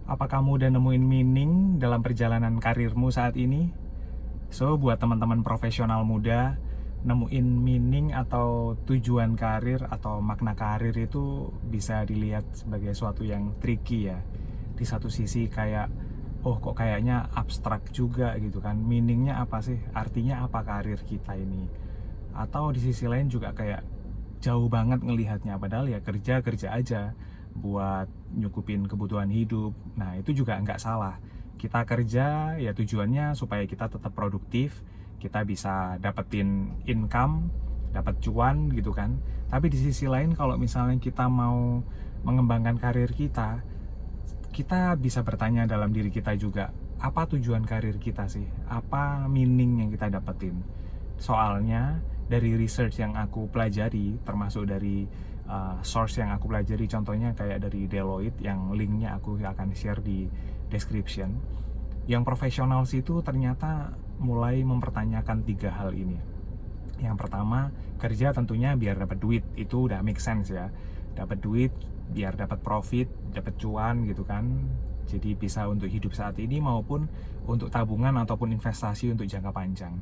Apa kamu udah nemuin meaning dalam perjalanan karirmu saat ini? So, buat teman-teman profesional muda, nemuin meaning atau tujuan karir atau makna karir itu bisa dilihat sebagai suatu yang tricky ya. Di satu sisi kayak, oh kok kayaknya abstrak juga gitu kan. Meaningnya apa sih? Artinya apa karir kita ini? Atau di sisi lain juga kayak jauh banget ngelihatnya, padahal ya kerja aja buat nyukupin kebutuhan hidup. Nah itu juga nggak salah, kita kerja ya tujuannya supaya kita tetap produktif, kita bisa dapetin income, dapat cuan gitu kan. Tapi di sisi lain kalau misalnya kita mau mengembangkan karir kita bisa bertanya dalam diri kita juga, apa tujuan karir kita sih, apa meaning yang kita dapetin. Soalnya dari research yang aku pelajari, termasuk dari source yang aku pelajari, contohnya kayak dari Deloitte yang linknya aku akan share di description, yang profesional situ ternyata mulai mempertanyakan 3 hal ini. Yang pertama, kerja tentunya biar dapat duit, itu udah make sense ya, dapat duit biar dapat profit, dapat cuan gitu kan, jadi bisa untuk hidup saat ini maupun untuk tabungan ataupun investasi untuk jangka panjang.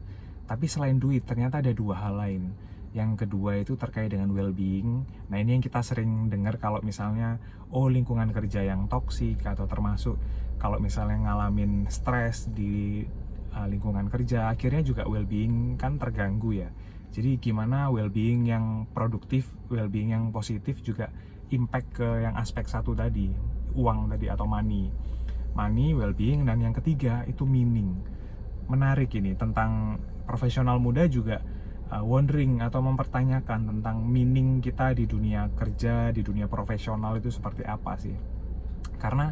Tapi selain duit, ternyata ada 2 hal lain. Yang kedua itu terkait dengan well-being. Nah ini yang kita sering dengar kalau misalnya, oh lingkungan kerja yang toksik, atau termasuk kalau misalnya ngalamin stres di lingkungan kerja, akhirnya juga well-being kan terganggu ya. Jadi gimana well-being yang produktif, well-being yang positif juga impact ke yang aspek satu tadi, uang tadi atau money, well-being. Dan yang ketiga itu meaning. Menarik ini tentang profesional muda juga wondering atau mempertanyakan tentang meaning kita di dunia kerja, di dunia profesional itu seperti apa sih. Karena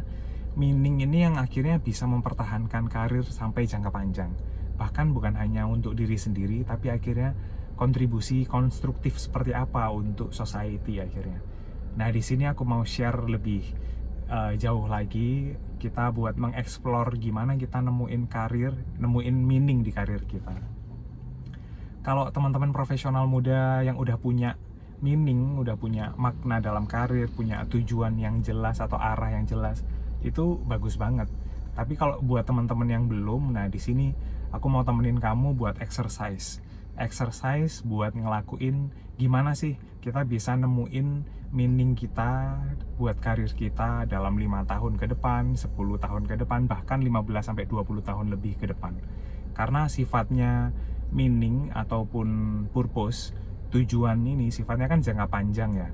meaning ini yang akhirnya bisa mempertahankan karir sampai jangka panjang. Bahkan bukan hanya untuk diri sendiri, tapi akhirnya kontribusi konstruktif seperti apa untuk society akhirnya. Nah di sini aku mau share lebih jauh lagi, kita buat mengeksplor gimana kita nemuin karir, nemuin meaning di karir kita. Kalau teman-teman profesional muda yang udah punya meaning, udah punya makna dalam karir, punya tujuan yang jelas atau arah yang jelas, itu bagus banget. Tapi kalau buat teman-teman yang belum, nah di sini aku mau temenin kamu buat exercise buat ngelakuin gimana sih kita bisa nemuin meaning kita buat karir kita dalam 5 tahun ke depan, 10 tahun ke depan, bahkan 15-20 tahun lebih ke depan. Karena sifatnya meaning ataupun purpose, tujuan ini sifatnya kan jangka panjang ya.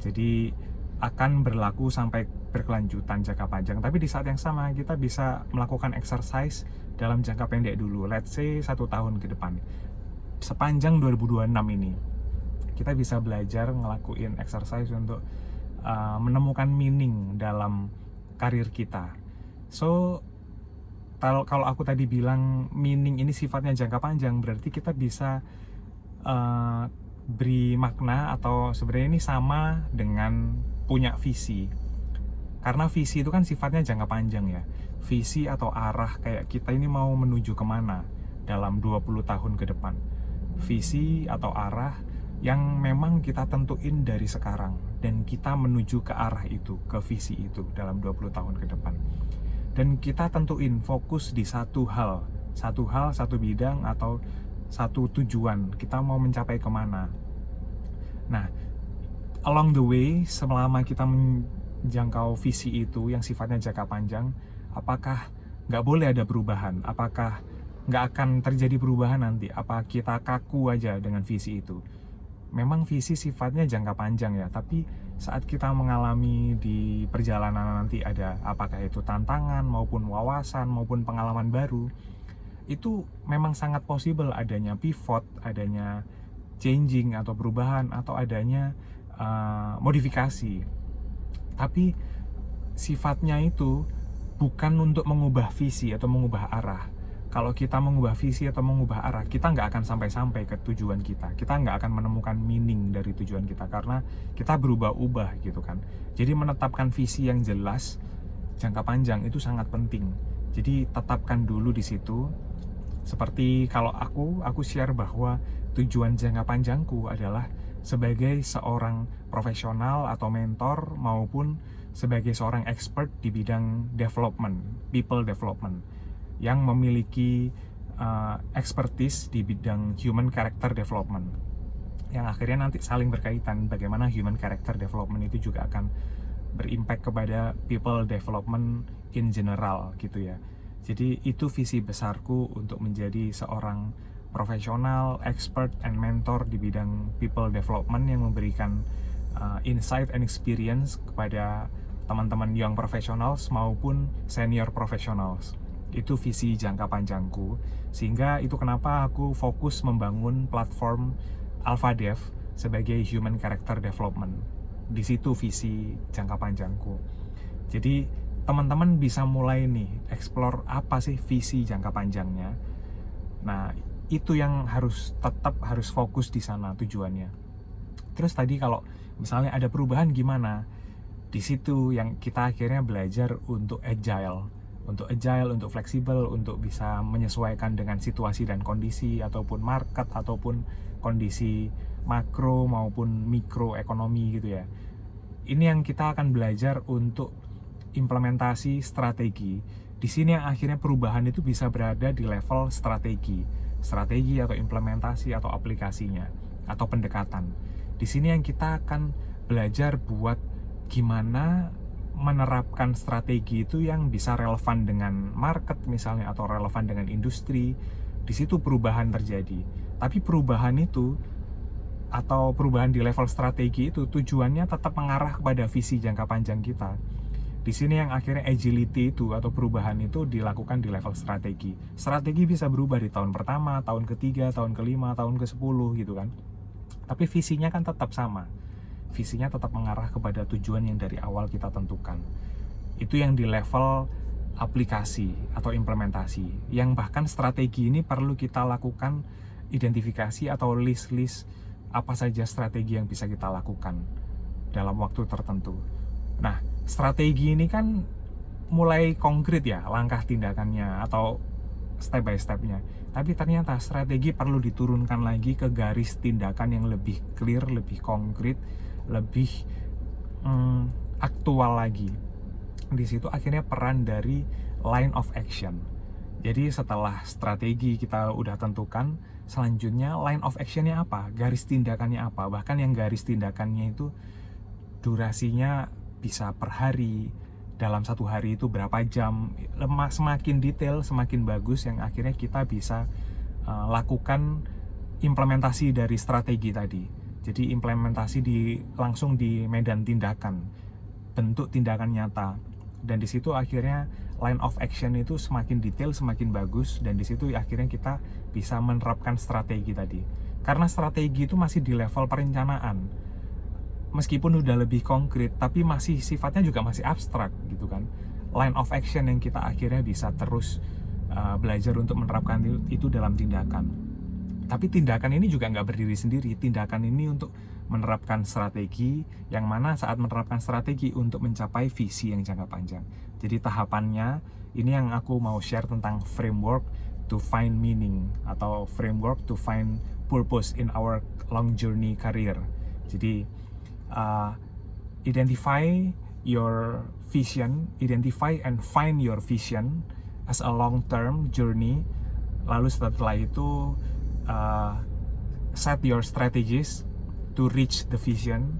Jadi akan berlaku sampai berkelanjutan jangka panjang. Tapi di saat yang sama kita bisa melakukan exercise dalam jangka pendek dulu. Let's say 1 tahun ke depan. Sepanjang 2026 ini kita bisa belajar ngelakuin exercise untuk menemukan meaning dalam karir kita. So kalau aku tadi bilang meaning ini sifatnya jangka panjang, berarti kita bisa beri makna, atau sebenarnya ini sama dengan punya visi. Karena visi itu kan sifatnya jangka panjang ya. Visi atau arah kayak kita ini mau menuju kemana dalam 20 tahun ke depan. Visi atau arah yang memang kita tentuin dari sekarang, dan kita menuju ke arah itu, ke visi itu dalam 20 tahun ke depan. Dan kita tentuin fokus di satu hal, satu bidang atau satu tujuan, kita mau mencapai kemana. Nah, along the way, selama kita menjangkau visi itu yang sifatnya jangka panjang, apakah nggak boleh ada perubahan? Apakah nggak akan terjadi perubahan nanti? Apa kita kaku aja dengan visi itu? Memang visi sifatnya jangka panjang ya, tapi saat kita mengalami di perjalanan nanti ada apakah itu tantangan maupun wawasan maupun pengalaman baru, itu memang sangat possible adanya pivot, adanya changing atau perubahan, atau adanya modifikasi. Tapi sifatnya itu bukan untuk mengubah visi atau mengubah arah. Kalau kita mengubah visi atau mengubah arah, kita nggak akan sampai ke tujuan kita. Kita nggak akan menemukan meaning dari tujuan kita, karena kita berubah-ubah gitu kan. Jadi menetapkan visi yang jelas jangka panjang itu sangat penting. Jadi tetapkan dulu di situ. Seperti kalau aku share bahwa tujuan jangka panjangku adalah sebagai seorang profesional atau mentor maupun sebagai seorang expert di bidang development, people development, yang memiliki expertise di bidang human character development, yang akhirnya nanti saling berkaitan. Bagaimana human character development itu juga akan berimpact kepada people development in general gitu ya. Jadi itu visi besarku untuk menjadi seorang profesional, expert, and mentor di bidang people development yang memberikan insight and experience kepada teman-teman young professionals maupun senior professionals. Itu visi jangka panjangku, sehingga itu kenapa aku fokus membangun platform Alpha Dev sebagai human character development. Di situ visi jangka panjangku. Jadi teman-teman bisa mulai nih explore apa sih visi jangka panjangnya. Nah, itu yang tetap harus fokus di sana tujuannya. Terus tadi kalau misalnya ada perubahan gimana? Di situ yang kita akhirnya belajar untuk agile, untuk fleksibel, untuk bisa menyesuaikan dengan situasi dan kondisi ataupun market ataupun kondisi makro maupun mikro ekonomi gitu ya. Ini yang kita akan belajar untuk implementasi strategi. Di sini yang akhirnya perubahan itu bisa berada di level strategi atau implementasi atau aplikasinya atau pendekatan. Di sini yang kita akan belajar buat gimana menerapkan strategi itu yang bisa relevan dengan market misalnya atau relevan dengan industri. Di situ perubahan terjadi. Tapi perubahan itu atau perubahan di level strategi itu tujuannya tetap mengarah kepada visi jangka panjang kita. Di sini yang akhirnya agility itu atau perubahan itu dilakukan di level strategi. Strategi bisa berubah di tahun pertama, tahun ketiga, tahun kelima, tahun ke-10 gitu kan. Tapi visinya kan tetap sama. Visinya tetap mengarah kepada tujuan yang dari awal kita tentukan. Itu yang di level aplikasi atau implementasi. Yang bahkan strategi ini perlu kita lakukan identifikasi atau list-list apa saja strategi yang bisa kita lakukan dalam waktu tertentu. Nah, strategi ini kan mulai konkret ya langkah tindakannya atau step by stepnya. Tapi ternyata strategi perlu diturunkan lagi ke garis tindakan yang lebih clear, lebih konkret, lebih aktual lagi. Di situ akhirnya peran dari line of action. Jadi setelah strategi kita udah tentukan, selanjutnya line of actionnya apa? Garis tindakannya apa? Bahkan yang garis tindakannya itu durasinya bisa per hari, dalam satu hari itu berapa jam. Semakin detail semakin bagus, yang akhirnya kita bisa lakukan implementasi dari strategi tadi. Jadi implementasi langsung di medan tindakan, bentuk tindakan nyata. Dan di situ akhirnya line of action itu semakin detail semakin bagus, dan di situ akhirnya kita bisa menerapkan strategi tadi. Karena strategi itu masih di level perencanaan. Meskipun udah lebih konkret, tapi masih sifatnya juga masih abstrak gitu kan. Line of action yang kita akhirnya bisa terus belajar untuk menerapkan itu dalam tindakan. Tapi tindakan ini juga nggak berdiri sendiri. Tindakan ini untuk menerapkan strategi, yang mana saat menerapkan strategi untuk mencapai visi yang jangka panjang. Jadi tahapannya, ini yang aku mau share tentang framework to find meaning atau framework to find purpose in our long journey career. Jadi identify your vision, identify and find your vision as a long-term journey. Lalu setelah itu set your strategies to reach the vision.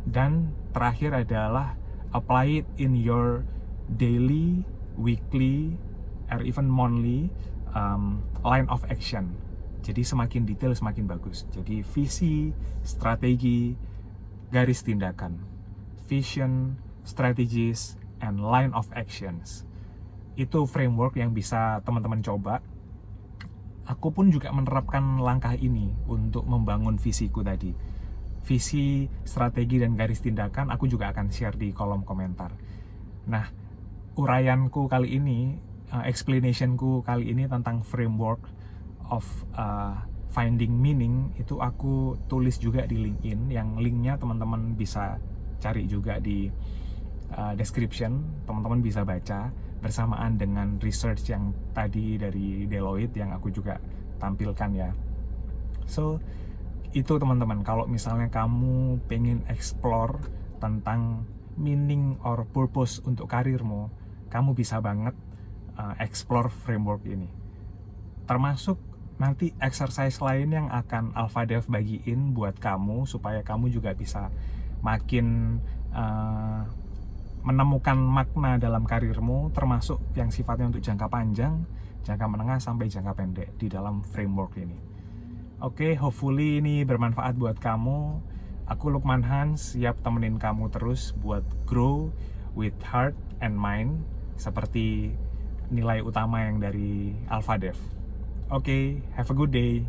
Dan terakhir adalah apply it in your daily, weekly, or even monthly line of action. Jadi semakin detail semakin bagus. Jadi visi, strategi, garis tindakan, vision, strategies, and line of actions. Itu framework yang bisa teman-teman coba. Aku pun juga menerapkan langkah ini untuk membangun visiku tadi. Visi, strategi, dan garis tindakan aku juga akan share di kolom komentar. Nah, uraianku kali ini, explanationku kali ini tentang framework of finding meaning itu aku tulis juga di LinkedIn, yang linknya teman-teman bisa cari juga di description. Teman-teman bisa baca bersamaan dengan research yang tadi dari Deloitte yang aku juga tampilkan ya. So Itu teman-teman, kalau misalnya kamu pengen explore tentang meaning or purpose untuk karirmu, kamu bisa banget explore framework ini. Termasuk nanti exercise lain yang akan Alpha Dev bagiin buat kamu supaya kamu juga bisa makin menemukan makna dalam karirmu, termasuk yang sifatnya untuk jangka panjang, jangka menengah sampai jangka pendek di dalam framework ini. Oke, hopefully ini bermanfaat buat kamu. Aku Lukman Hans, siap temenin kamu terus buat grow with heart and mind, seperti nilai utama yang dari Alpha Dev. Oke, have a good day.